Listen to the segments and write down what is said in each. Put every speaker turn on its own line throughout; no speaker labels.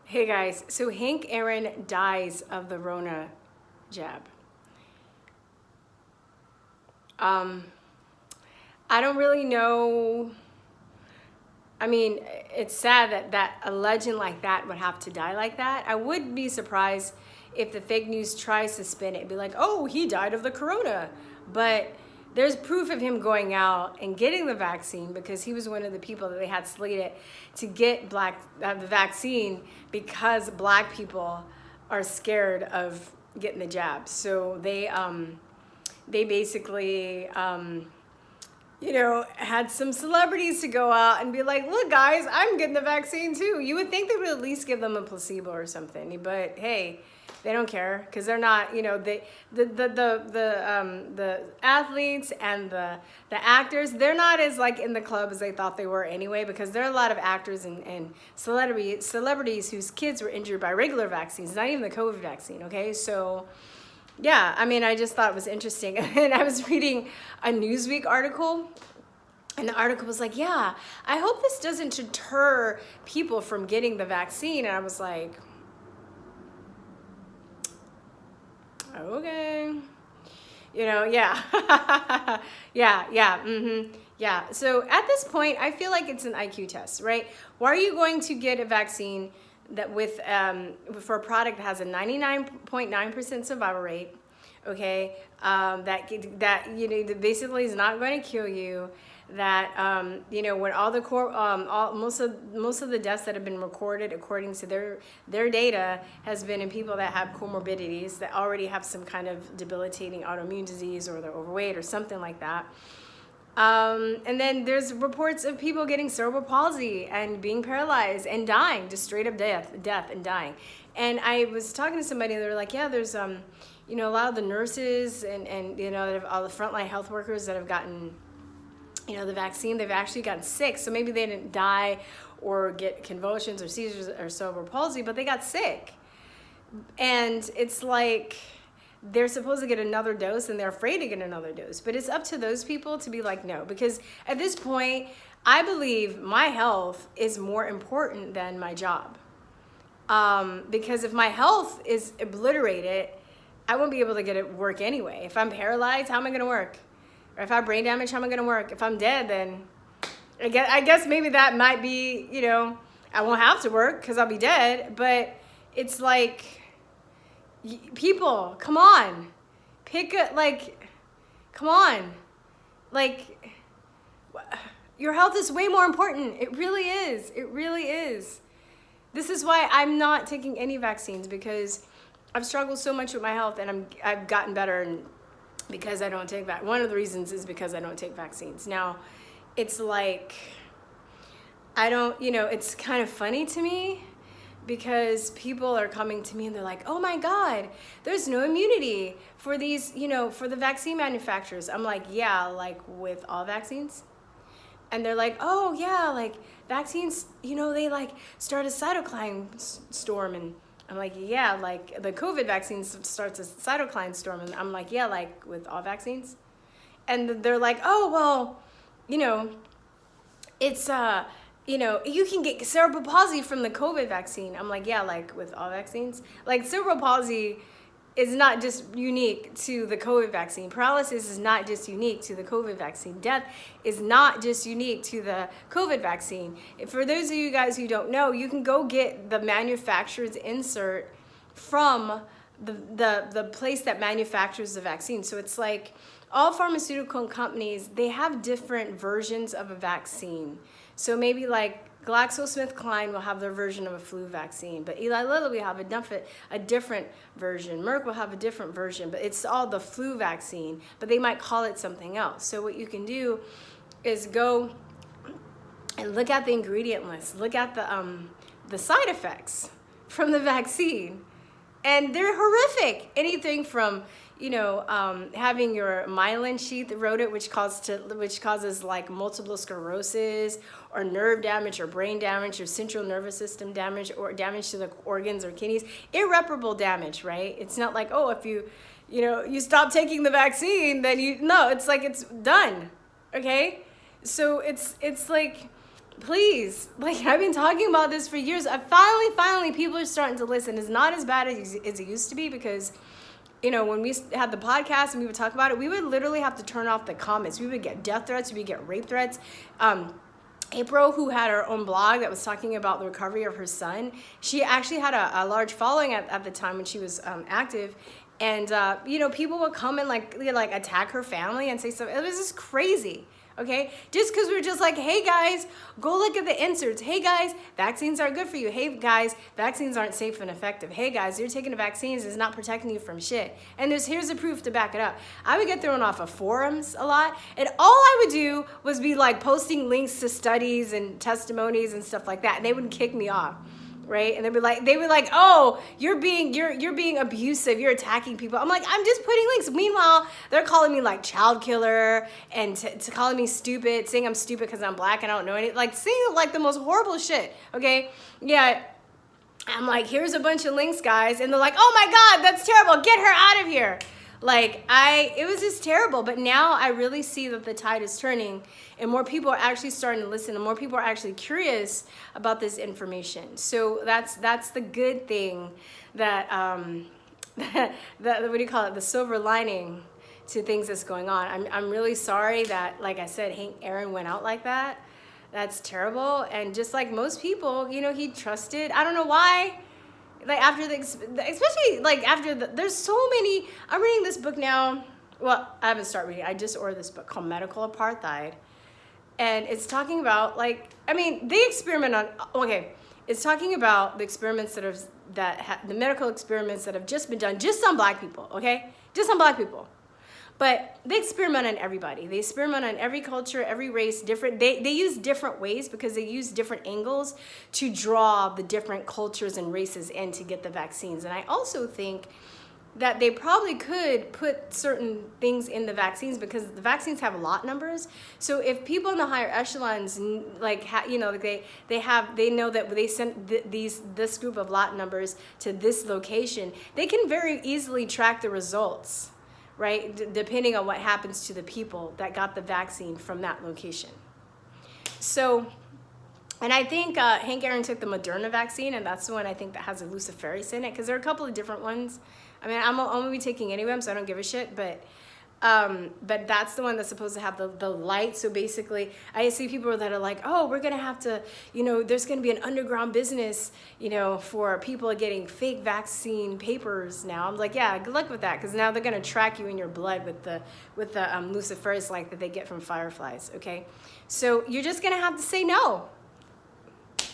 Hey guys, so Hank Aaron dies of the Rona jab. I don't really know. I mean, it's sad that a legend like that would have to die like that. I would be surprised if the fake news tries to spin it and be like, oh, he died of the corona. But there's proof of him going out and getting the vaccine because he was one of the people that they had slated to get the vaccine because black people are scared of getting the jab. So they basically, had some celebrities to go out and be like, look, guys, I'm getting the vaccine too. You would think they would at least give them a placebo or something, but hey, they don't care because they're not, the athletes and the actors, they're not as like in the club as they thought they were anyway, because there are a lot of actors and celebrities whose kids were injured by regular vaccines, not even the COVID vaccine. Okay. So yeah, I mean, I just thought it was interesting. And I was reading a Newsweek article, and the article was like, yeah, I hope this doesn't deter people from getting the vaccine. And I was like, okay, yeah. Yeah. So at this point, I feel like it's an IQ test, right? Why are you going to get a vaccine that for a product that has a 99.9% survival rate, okay, that basically is not going to kill you, that when all the most of the deaths that have been recorded according to their data has been in people that have comorbidities, that already have some kind of debilitating autoimmune disease, or they're overweight or something like that. And then there's reports of people getting cerebral palsy and being paralyzed and dying, just straight up death and dying. And I was talking to somebody, and they were like, yeah, there's a lot of the nurses and all the frontline health workers that have gotten the vaccine, they've actually gotten sick. So maybe they didn't die or get convulsions or seizures or cerebral palsy, but they got sick. And it's like, they're supposed to get another dose and they're afraid to get another dose. But it's up to those people to be like, no, because at this point, I believe my health is more important than my job. Because if my health is obliterated, I won't be able to get it work anyway. If I'm paralyzed, how am I going to work? Or if I have brain damage, how am I going to work? If I'm dead, then I guess maybe that might be, I won't have to work because I'll be dead. But it's like, people, come on, come on, your health is way more important. It really is. It really is. This is why I'm not taking any vaccines, because I've struggled so much with my health, and I've gotten better, and because I don't take one of the reasons is because I don't take vaccines. Now, it's like, it's kind of funny to me, because people are coming to me and they're like, oh my God, there's no immunity for these, for the vaccine manufacturers. I'm like, yeah, like with all vaccines? And they're like, oh yeah, like vaccines, they like start a cytokine storm. And I'm like, yeah, like the COVID vaccine starts a cytokine storm. And I'm like, yeah, like with all vaccines? And they're like, oh, well, it's, you can get cerebral palsy from the COVID vaccine. I'm like, yeah, like with all vaccines? Like cerebral palsy is not just unique to the COVID vaccine. Paralysis is not just unique to the COVID vaccine. Death is not just unique to the COVID vaccine. For those of you guys who don't know, you can go get the manufacturer's insert from the place that manufactures the vaccine. So it's like all pharmaceutical companies, they have different versions of a vaccine. So maybe like GlaxoSmithKline will have their version of a flu vaccine, but Eli Lilly will have a different version. Merck will have a different version, but it's all the flu vaccine, but they might call it something else. So what you can do is go and look at the ingredient list, look at the side effects from the vaccine, and they're horrific. Anything from having your myelin sheath eroded, which causes like multiple sclerosis, or nerve damage, or brain damage, or central nervous system damage, or damage to the organs or kidneys. Irreparable damage, right? It's not like, oh, if you stop taking the vaccine, then it's like it's done. Okay? So it's like please, like, I've been talking about this for years. Finally, people are starting to listen. It's not as bad as it used to be, because, you know, when we had the podcast and we would talk about it, we would literally have to turn off the comments. We would get death threats. We would get rape threats. April, who had her own blog that was talking about the recovery of her son, she actually had a large following at the time when she was active. And, you know, people would come and like attack her family and say stuff. It was just crazy. Okay, just because we're just like, hey guys, go look at the inserts. Hey guys, vaccines are good for you. Hey guys, vaccines aren't safe and effective. Hey guys, you're taking the vaccines, it's not protecting you from shit. And here's the proof to back it up. I would get thrown off of forums a lot, and all I would do was be like posting links to studies and testimonies and stuff like that, and they would kick me off. Right? And they were like, oh, you're being abusive, you're attacking people. I'm like, I'm just putting links. Meanwhile, they're calling me like child killer and to calling me stupid, saying I'm stupid because I'm black and I don't know anything, like saying like the most horrible shit. Okay? Yeah. I'm like, here's a bunch of links, guys. And they're like, oh my God, that's terrible. Get her out of here. Like, it was just terrible. But now I really see that the tide is turning and more people are actually starting to listen and more people are actually curious about this information. So that's the good thing that, that what do you call it? The silver lining to things that's going on. I'm really sorry that, like I said, Hank Aaron went out like that. That's terrible. And just like most people, you know, he trusted, I don't know why, like after especially like after there's so many, I'm reading this book now. Well, I haven't started reading. I just ordered this book called Medical Apartheid. And it's talking about like, I mean, they experiment on, okay. It's talking about the experiments the medical experiments that have just been done just on black people, okay? Just on black people. But they experiment on everybody. They experiment on every culture, every race, different. They use different ways because they use different angles to draw the different cultures and races in to get the vaccines. And I also think that they probably could put certain things in the vaccines because the vaccines have lot numbers. So if people in the higher echelons, like you know, they know that they sent this group of lot numbers to this location, they can very easily track the results. Right, depending on what happens to the people that got the vaccine from that location. So, and I think Hank Aaron took the Moderna vaccine, and that's the one I think that has a luciferase in it, because there are a couple of different ones. I mean, I'm gonna be taking any of them, so I don't give a shit, but that's the one that's supposed to have the light. So basically, I see people that are like, oh, we're gonna have to, you know, there's gonna be an underground business, you know, for people getting fake vaccine papers now. I'm like, yeah, good luck with that, because now they're gonna track you in your blood with the luciferase light that they get from fireflies. Okay, so you're just gonna have to say no.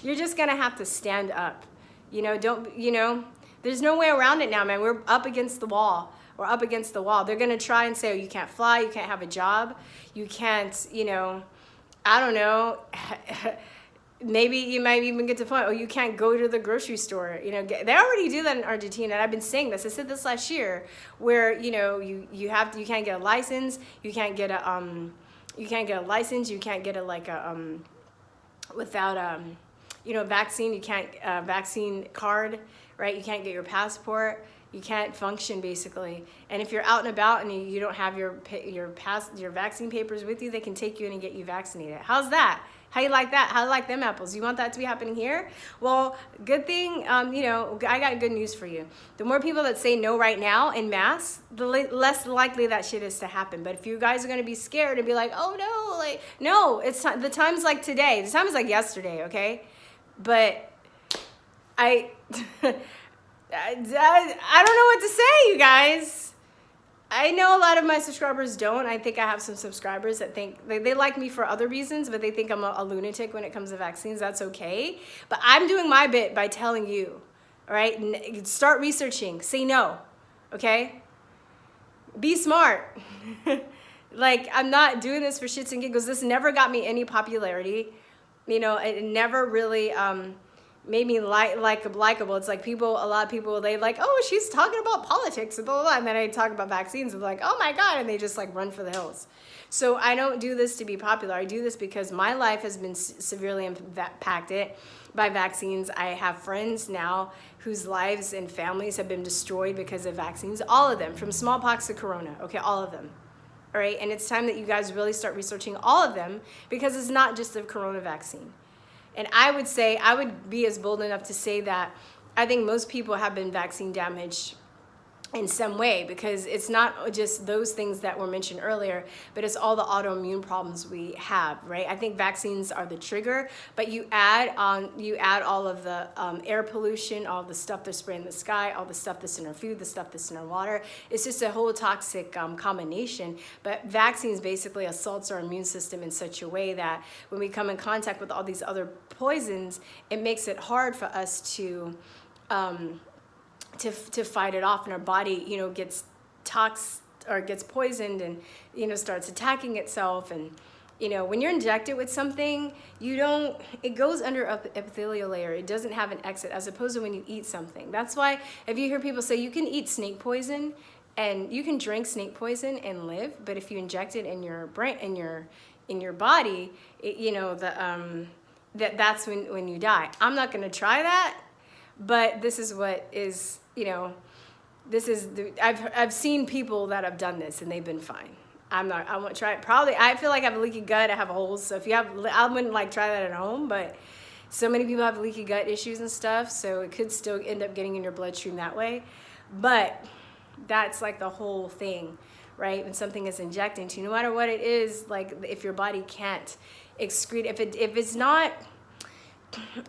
You're just gonna have to stand up. You know, there's no way around it now, man. We're up against the wall. We're up against the wall. They're going to try and say, oh, you can't fly, you can't have a job, you can't, you know, I don't know, maybe you might even get to the point, oh, you can't go to the grocery store. You know, they already do that in Argentina, and I've been saying this. I said this last year, where, you know, you can't get a license, you can't get a license, you can't get without you know, vaccine, you can't vaccine card, right? You can't get your passport. You can't function, basically. And if you're out and about and you don't have your vaccine papers with you, they can take you in and get you vaccinated. How's that? How you like that? How you like them apples? You want that to be happening here? Well, good thing, you know, I got good news for you. The more people that say no right now en masse, the less likely that shit is to happen. But if you guys are going to be scared and be like, oh no, like, no, it's the time's like today. The time is like yesterday, okay? But I don't know what to say, you guys. I know a lot of my subscribers don't. I think I have some subscribers that think they like me for other reasons, but they think I'm a lunatic when it comes to vaccines. That's okay. But I'm doing my bit by telling you, all right? Start researching. Say no, okay? Be smart. Like, I'm not doing this for shits and giggles. This never got me any popularity. You know, it never really made me likable. It's like a lot of people, they like, oh, she's talking about politics and blah, blah, blah. And then I talk about vaccines and they're like, oh my God. And they just like run for the hills. So I don't do this to be popular. I do this because my life has been severely impacted by vaccines. I have friends now whose lives and families have been destroyed because of vaccines. All of them, from smallpox to corona. Okay, all of them. All right, and it's time that you guys really start researching all of them, because it's not just the corona vaccine. And I would be as bold enough to say that I think most people have been vaccine damaged in some way, because it's not just those things that were mentioned earlier, but it's all the autoimmune problems we have, right? I think vaccines are the trigger, but you add all of the air pollution, all the stuff that's spraying in the sky, all the stuff that's in our food, the stuff that's in our water. It's just a whole toxic combination. But vaccines basically assaults our immune system in such a way that when we come in contact with all these other poisons, it makes it hard for us to fight it off, and our body, you know, gets gets poisoned, and, you know, starts attacking itself. And, you know, when you're injected with something, it goes under epithelial layer. It doesn't have an exit, as opposed to when you eat something. That's why if you hear people say you can eat snake poison and you can drink snake poison and live, but if you inject it in your brain, in your body, you know, that's when you die. I'm not going to try that. But this is what is, you know, I've seen people that have done this and they've been fine. I won't try it. Probably, I feel like I have a leaky gut, I have holes. So I wouldn't like try that at home, but so many people have leaky gut issues and stuff. So it could still end up getting in your bloodstream that way. But that's like the whole thing, right? When something is injecting to you, no matter what it is, like if your body can't excrete,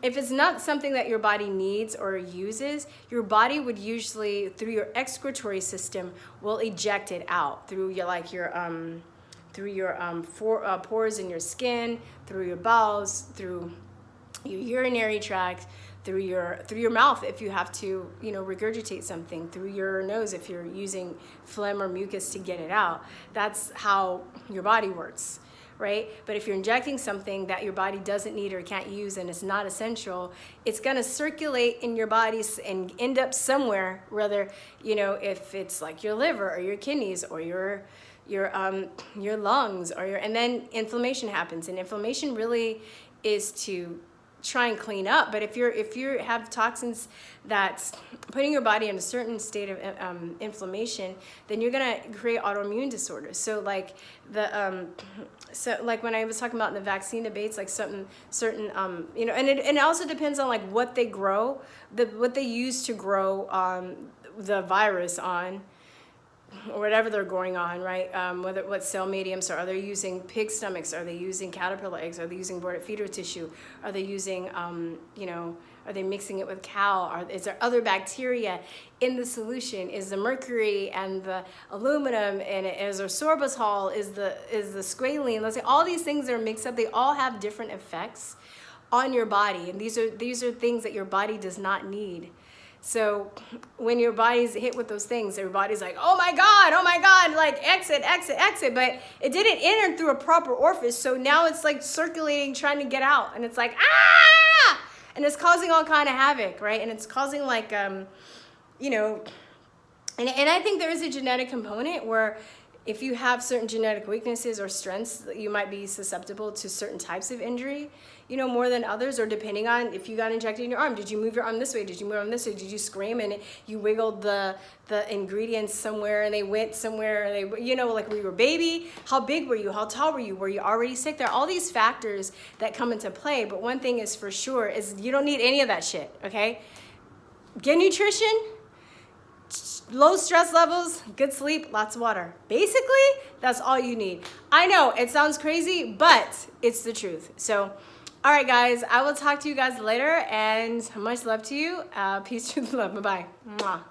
if it's not something that your body needs or uses, your body would usually, through your excretory system, will eject it out through your pores in your skin, through your bowels, through your urinary tract, through your mouth if you have to, you know, regurgitate something, through your nose if you're using phlegm or mucus to get it out. That's how your body works. Right? But if you're injecting something that your body doesn't need or can't use and it's not essential, it's going to circulate in your body and end up somewhere, whether, you know, if it's like your liver or your kidneys or your lungs and then inflammation happens. And inflammation really is to try and clean up. But if you have toxins that's putting your body in a certain state of inflammation, then you're gonna create autoimmune disorders. So like like when I was talking about in the vaccine debates, like certain you know, and it also depends on like what they grow, what they use to grow the virus on, or whatever they're going on, right? What cell mediums are they using? Pig stomachs? Are they using caterpillar eggs? Are they using aborted fetal tissue? Are they using, you know, are they mixing it with cow? Is there other bacteria in the solution? Is the mercury and the aluminum, and is there sorbitol? Is the squalene? Let's say all these things are mixed up. They all have different effects on your body, and these are things that your body does not need. So when your body's hit with those things, everybody's like, oh my God, like exit. But it didn't enter through a proper orifice. So now it's like circulating, trying to get out. And it's like, ah! And it's causing all kind of havoc, right? And it's causing like, you know, and I think there is a genetic component where if you have certain genetic weaknesses or strengths, you might be susceptible to certain types of injury, you know, more than others, or depending on if you got injected in your arm. Did you move your arm this way? Did you move your arm this way? Did you scream and you wiggled the ingredients somewhere and they went somewhere? You know, like when you were a baby, how big were you? How tall were you? Were you already sick? There are all these factors that come into play, but one thing is for sure is you don't need any of that shit, okay? Get nutrition, low stress levels, good sleep, lots of water. Basically, that's all you need. I know it sounds crazy, but it's the truth. So, all right, guys, I will talk to you guys later, and much love to you. Peace, truth, love. Bye-bye. Mwah.